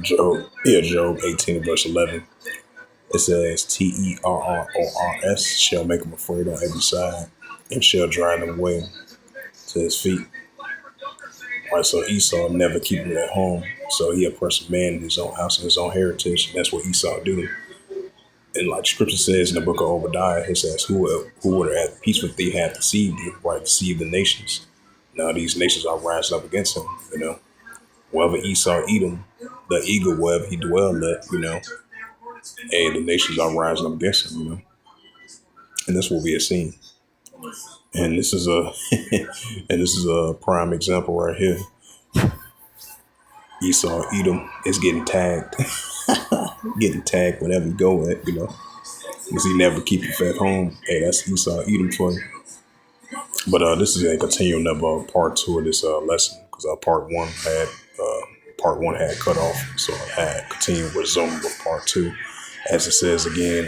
Job 18 verse 11. It says, Terrors shall make him afraid on every side, and shall drive him away to his feet. All right, so Esau never keep him at home. So he oppressed a man in his own house and his own heritage. And that's what Esau do. And like scripture says in the book of Obadiah, it says, who would at peace with thee hath deceived thee, right? Deceived the nations. Now these nations are rising up against him, Wherever Esau eat him, the eagle wherever he dwelled at, and the nations are rising up against him, And that's what we have seen. And this is a and this is a prime example right here. Esau Edom is getting tagged. Getting tagged whenever you go at, Because he never keep you fed home. Hey, that's Esau Edom for you. But this is a continuing of part two of this lesson, because part one had cut off, so I had continued resume with part two. As it says again,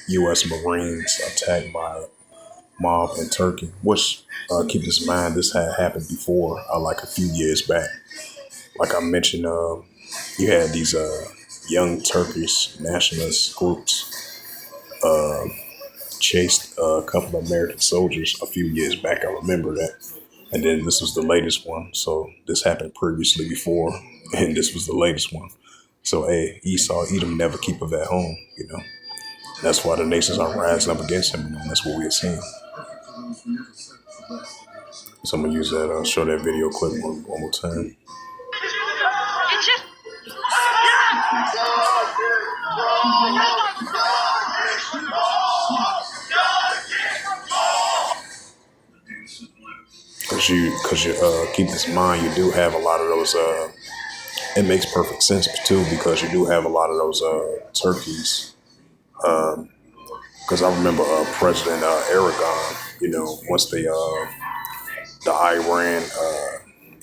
U.S. Marines attacked by mob in Turkey, which keep this in mind, this had happened before, like a few years back. Like I mentioned, you had these young Turkish nationalist groups chased a couple of American soldiers a few years back. I remember that. And then this was the latest one. So this happened previously before, and this was the latest one. So, hey, Esau, Edom never keep of at home, That's why the nations are rising up against him, and that's what we're seeing. So I'm going to use that, show that video clip one more time. Because you keep this in mind, you do have a lot of those. It makes perfect sense too, because you do have a lot of those turkeys. Because I remember President Aragon, once the Iran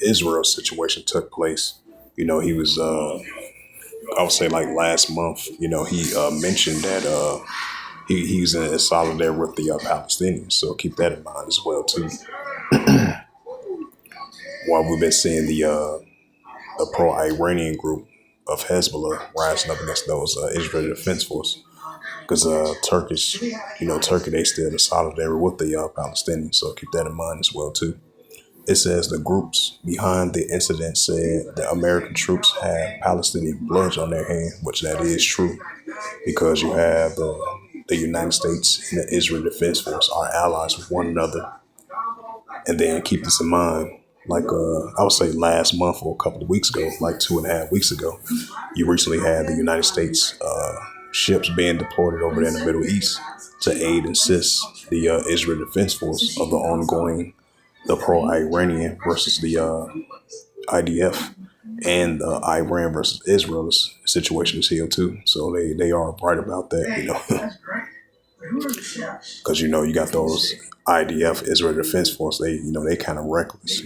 Israel situation took place, he was I would say like last month, he mentioned that he's in solidarity with the Palestinians. So keep that in mind as well too. While we've been seeing the pro-Iranian group of Hezbollah rising up against those Israeli Defense Force, because Turkey, they still in solidarity with the Palestinians. So keep that in mind as well too. It says the groups behind the incident said the American troops had Palestinian blood on their hand, which that is true, because you have the United States and the Israel Defense Force are allies with one another. And then keep this in mind, like I would say last month or a couple of weeks ago, like 2.5 weeks ago, you recently had the United States ships being deployed over there in the Middle East to aid and assist the Israel Defense Force of the pro-Iranian versus the IDF, and the Iran versus Israel's situation is here too. So they are right about that, because you got those IDF, Israel Defense Force. They kind of reckless,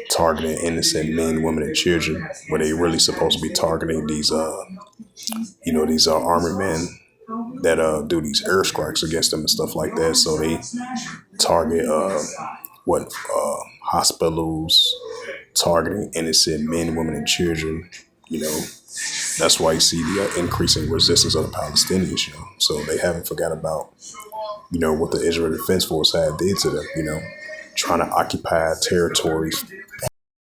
targeting innocent men, women, and children, where they really supposed to be targeting these these armored men that do these airstrikes against them and stuff like that. So they target hospitals, targeting innocent men, women, and children. That's why you see the increasing resistance of the Palestinians. So they haven't forgot about what the Israel Defense Force had did to them. Trying to occupy territories